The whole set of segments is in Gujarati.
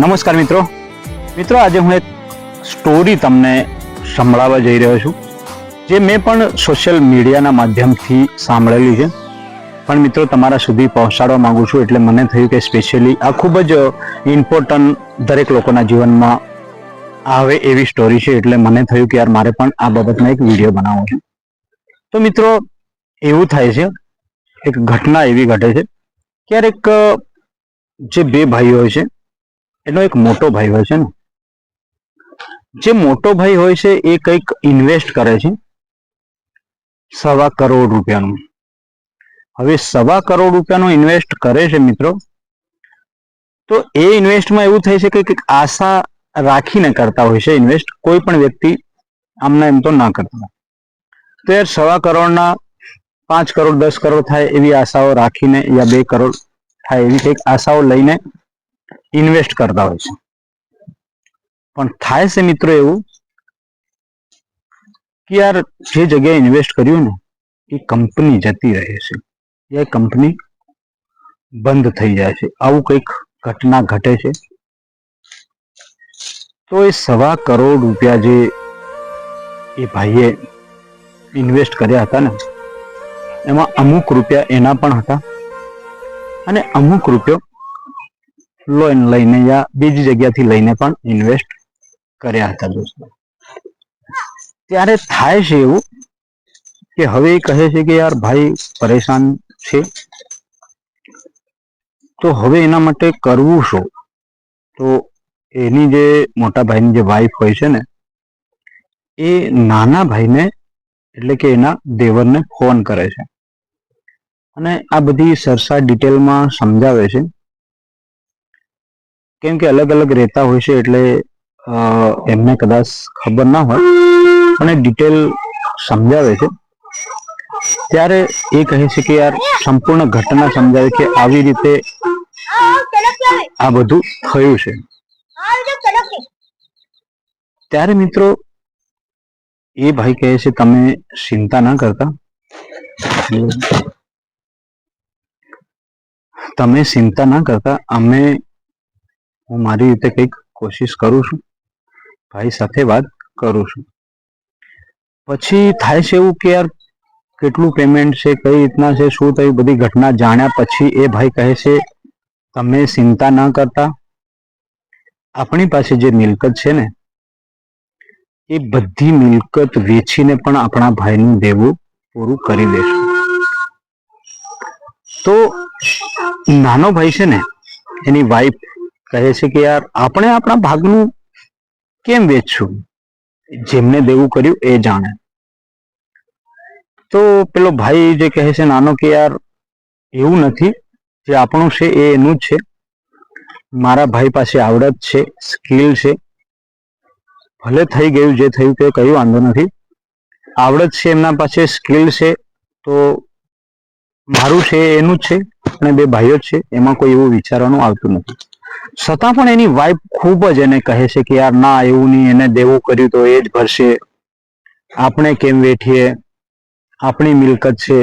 નમસ્કાર મિત્રો આજે હું એક સ્ટોરી તમને સંભળાવવા જઈ રહ્યો છું, જે મેં પણ સોશિયલ મીડિયાના માધ્યમથી સાંભળેલી છે, પણ મિત્રો તમારા સુધી પહોંચાડવા માંગુ છું. એટલે મને થયું કે સ્પેશિયલી આ ખૂબ જ ઇમ્પોર્ટન્ટ દરેક લોકોના જીવનમાં આવે એવી સ્ટોરી છે, એટલે મને થયું કે યાર મારે પણ આ બાબતમાં એક વિડીયો બનાવવો છે. તો મિત્રો એવું થાય છે, એક ઘટના એવી ઘટે છે કે યાર એક જે બે ભાઈઓ હોય છે, એનો એક મોટો ભાઈ હોય છે ને, જે મોટો ભાઈ હોય છે એ કંઈક ઇન્વેસ્ટ કરે છે ₹1.25 કરોડ. હવે ₹1.25 કરોડ ઇન્વેસ્ટ કરે છે મિત્રો, તો એ ઇન્વેસ્ટમાં એવું થાય છે કે કંઈક આશા રાખીને કરતા હોય છે ઇન્વેસ્ટ. કોઈ પણ વ્યક્તિ આમના એમ તો ના કરતા. તો યાર 1.25 કરોડના 5 કરોડ 10 કરોડ થાય એવી આશાઓ રાખીને, યા 2 કરોડ થાય એવી કંઈક આશાઓ લઈને ઇન્વેસ્ટ કરતા હોય છે. પણ થાય છે મિત્રો એવું કે યાર જે જગ્યાએ ઇન્વેસ્ટ કર્યું ને એ કંપની જતી રહે છે, એ કંપની બંધ થઈ જાય છે. આવું કંઈક ઘટના ઘટે છે. તો એ ₹1.25 કરોડ જે એ ભાઈએ ઇન્વેસ્ટ કર્યા હતા ને, એમાં અમુક રૂપિયા એના પણ હતા અને અમુક રૂપિયો લોન લઈને યા બીજી જગ્યાથી લઈને પણ ઇન્વેસ્ટ કર્યા હતા દોસ્તો. ત્યારે થાય છે એવું કે હવે એ કહે છે કે યાર ભાઈ પરેશાન છે, તો હવે એના માટે કરવું શું? તો એની જે મોટા ભાઈની જે વાઈફ હોય છે ને, એ નાના ભાઈને એટલે કે એના દેવરને ફોન કરે છે અને આ બધી સરસા ડિટેલમાં સમજાવે છે. કેમ કે અલગ અલગ રહેતા હોય છે એટલે એમને કદાચ ખબર ના હોય, પણ ડિટેલ સમજાવે છે. ત્યારે એ કહે છે કે યાર સંપૂર્ણ ઘટના સમજાવે કે આવી રીતે આ બધું થયું છે. ત્યારે મિત્રો એ ભાઈ કહે છે તમે ચિંતા ના કરતા, હું મારી રીતે કંઈક કોશિશ કરું છું, ભાઈ સાથે વાત કરું છું. પછી થાય છે એવું કે યાર કેટલું પેમેન્ટ છે, કઈ રીતના છે, શું થયું, બધી ઘટના જાણ્યા પછી એ ભાઈ કહે છે તમે ચિંતા ના કરતા, આપણી પાસે જે મિલકત છે ને એ બધી મિલકત વેચીને પણ આપણા ભાઈનું દેવું પૂરું કરી દેશું. તો નાનો ભાઈ છે ને, એની વાઈફ કહે છે કે યાર આપણે આપણા ભાગનું કેમ વેચશું, જેમને દેવું કર્યું એ જાણે. તો પેલો ભાઈ જે કહે છે નાનો કે યાર એવું નથી, જે આપણું છે એ એનું જ છે. મારા ભાઈ પાસે આવડત છે, સ્કિલ છે, ભલે થઈ ગયું જે થયું તે કઈ વાંધો નથી, આવડત છે એમના પાસે, સ્કિલ છે, તો મારું છે એનું જ છે અને બે ભાઈઓ જ છે, એમાં કોઈ એવું વિચારવાનું આવતું નથી. છતાં પણ એની વાઈફ ખૂબ જ એને કહે છે કે યાર ના એવું નહીં, એને દેવું કર્યું તો એ જ ભરશે, આપણે કેમ વેઠીએ, આપણી મિલકત છે.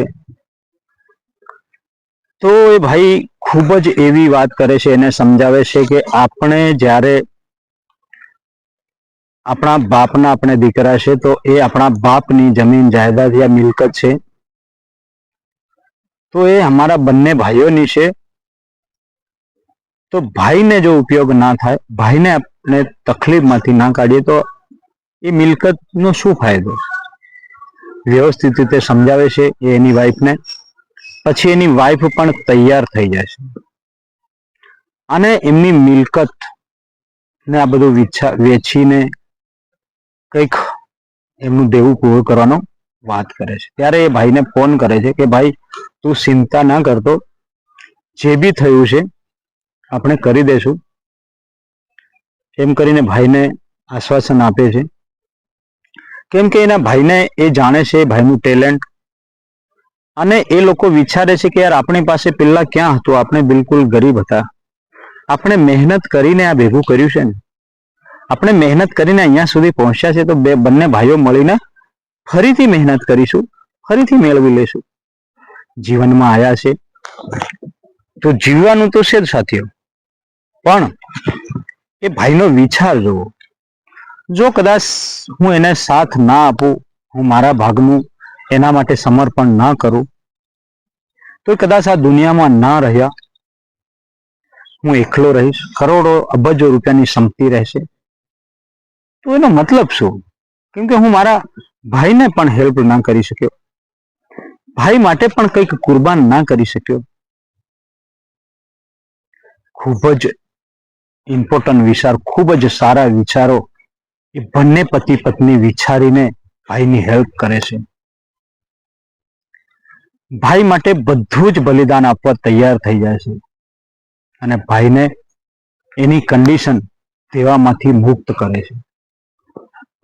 તો એ ભાઈ ખૂબ જ એવી વાત કરે છે, એને સમજાવે છે કે આપણે જ્યારે આપણા બાપના આપણે દીકરા છે, તો એ આપણા બાપની જમીન જાયદાદ યા મિલકત છે, તો એ અમારા બંને ભાઈઓની છે. તો ભાઈને જો ઉપયોગ ના થાય, ભાઈને આપણે તકલીફમાંથી ના કાઢીએ તો એ મિલકતનો શું ફાયદો? વ્યવસ્થિત રીતે સમજાવે છે એની વાઈફને. પછી એની વાઈફ પણ તૈયાર થઈ જાય છે અને એમની મિલકત ને આ બધું વેચીને કંઈક એમનું દેવું પૂરું કરવાનો વાત કરે છે. ત્યારે એ ભાઈને ફોન કરે છે કે ભાઈ તું ચિંતા ના કરતો, જે બી થયું છે આપણે કરી દેશું, એમ કરીને ભાઈને આશ્વાસન આપે છે. કેમ કે એના ભાઈને એ જાણે છે ભાઈનું ટેલેન્ટ, અને એ લોકો વિચારે છે કે યાર આપણી પાસે પેલા ક્યાં હતું, આપણે બિલકુલ ગરીબ હતા, આપણે મહેનત કરીને આ ભેગું કર્યું છે ને, આપણે મહેનત કરીને અહીંયા સુધી પહોંચ્યા છે, તો બંને ભાઈઓ મળીને ફરીથી મહેનત કરીશું, ફરીથી મેળવી લેશું. જીવનમાં આયા છે તો જીવવાનું તો છે જ સાથીઓ, પણ એ ભાઈનો વિચાર જુઓ. જો કદાચ હું એને સાથ ના આપું, હું મારા ભાગનું એના માટે સમર્પણ ના કરું, તો કદાચ આ દુનિયામાં ના રહ્યા, હું એકલો રહીશ, કરોડો અબજો રૂપિયાની સંપત્તિ રહેશે, તો એનો મતલબ શું? કેમ કે હું મારા ભાઈને પણ હેલ્પ ના કરી શક્યો, ભાઈ માટે પણ કંઈક કુરબાન ના કરી શક્યો. ખૂબ જ ઇમ્પોર્ટન્ટ વિચાર, ખૂબ જ સારા વિચારો એ બંને પતિ પત્ની વિચારીને ભાઈની હેલ્પ કરે છે. ભાઈ માટે બધું જ બલિદાન આપવા તૈયાર થઈ જાય છે અને ભાઈને એની કન્ડિશન તેવામાંથી મુક્ત કરે છે.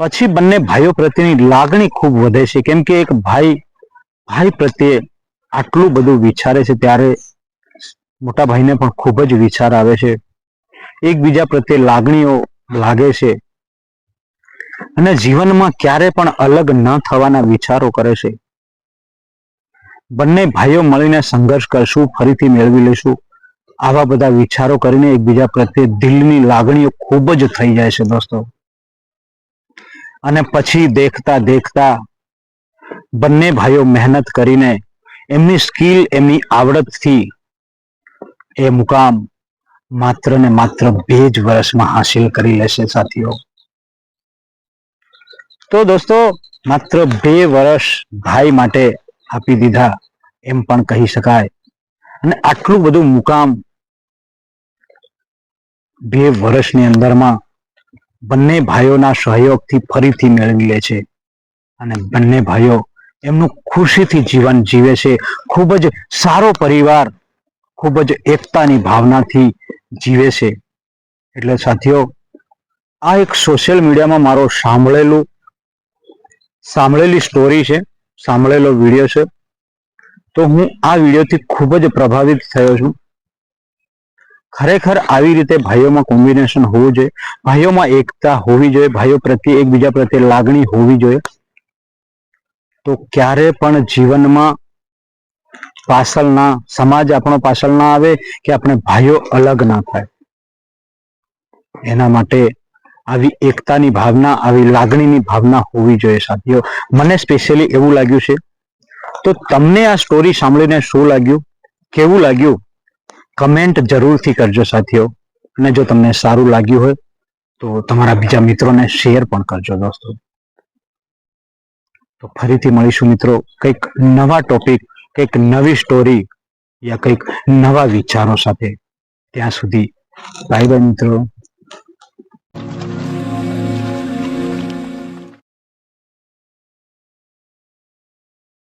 પછી બંને ભાઈઓ પ્રત્યેની લાગણી ખૂબ વધે છે, કેમ કે એક ભાઈ પ્રત્યે આટલું બધું વિચારે છે ત્યારે મોટા ભાઈને પણ ખૂબ જ વિચાર આવે છે, એકબીજા પ્રત્યે લાગણીઓ લાગે છે અને જીવનમાં ક્યારે પણ અલગ ન થવાના વિચારો કરે છે. બંને ભાઈઓ મળીને સંઘર્ષ કરશું, ફરીથી મેળવી લઈશું, આવા બધા વિચારો કરીને એકબીજા પ્રત્યે દિલની લાગણીઓ ખૂબ જ થઈ જાય છે દોસ્તો. અને પછી દેખતા દેખતા બંને ભાઈઓ મહેનત કરીને એમની સ્કિલ, એમની આવડતથી એ મુકામ માત્ર ને માત્ર 2 જ વર્ષમાં હાસિલ કરી લેશે સાથીઓ. તો દોસ્તો, માત્ર 2 વર્ષ ભાઈ માટે આપી દીધા એમ પણ કહી શકાય. અને આટલું બધું મુકામ 2 વર્ષની અંદરમાં બંને ભાઈઓના સહયોગથી ફરીથી મેળવી લે છે અને બંને ભાઈઓ એમનું ખુશીથી જીવન જીવે છે. ખૂબ જ સારો પરિવાર, ખૂબ જ એકતાની ભાવનાથી જીવે છે. એટલે સાથીઓ, આ એક સોશિયલ મીડિયામાં મારો સાંભળેલી સ્ટોરી છે, સાંભળેલો વિડીયો છે. તો હું આ વિડીયોથી ખૂબ જ પ્રભાવિત થયો છું. ખરેખર આવી રીતે ભાઈઓમાં કોમ્બિનેશન હોવું જોઈએ, ભાઈઓમાં એકતા હોવી જોઈએ, ભાઈઓ પ્રત્યે એકબીજા પ્રત્યે લાગણી હોવી જોઈએ. તો ક્યારે પણ જીવનમાં સમાજ આપણો પાછળ ના આવે કે આપણે ભાઈઓ અલગ ના થાય. એના માટે આવી એકતાની ભાવના, આવી લાગણીની ભાવના હોવી જોઈએ સાથીઓ. મને સ્પેશિયલી એવું લાગ્યું છે. તો તમને આ સ્ટોરી સાંભળીને શું લાગ્યું, કેવું લાગ્યું, કમેન્ટ જરૂરથી કરજો સાથીઓ. અને જો તમને સારું લાગ્યું હોય તો તમારા બીજા મિત્રોને શેર પણ કરજો દોસ્તો. તો ફરીથી મળીશું મિત્રો, કંઈક નવા ટોપિક, કંઈક નવી સ્ટોરી યા કંઈક નવા વિચારો સાથે. ત્યાં સુધી બાય બાય મિત્રો.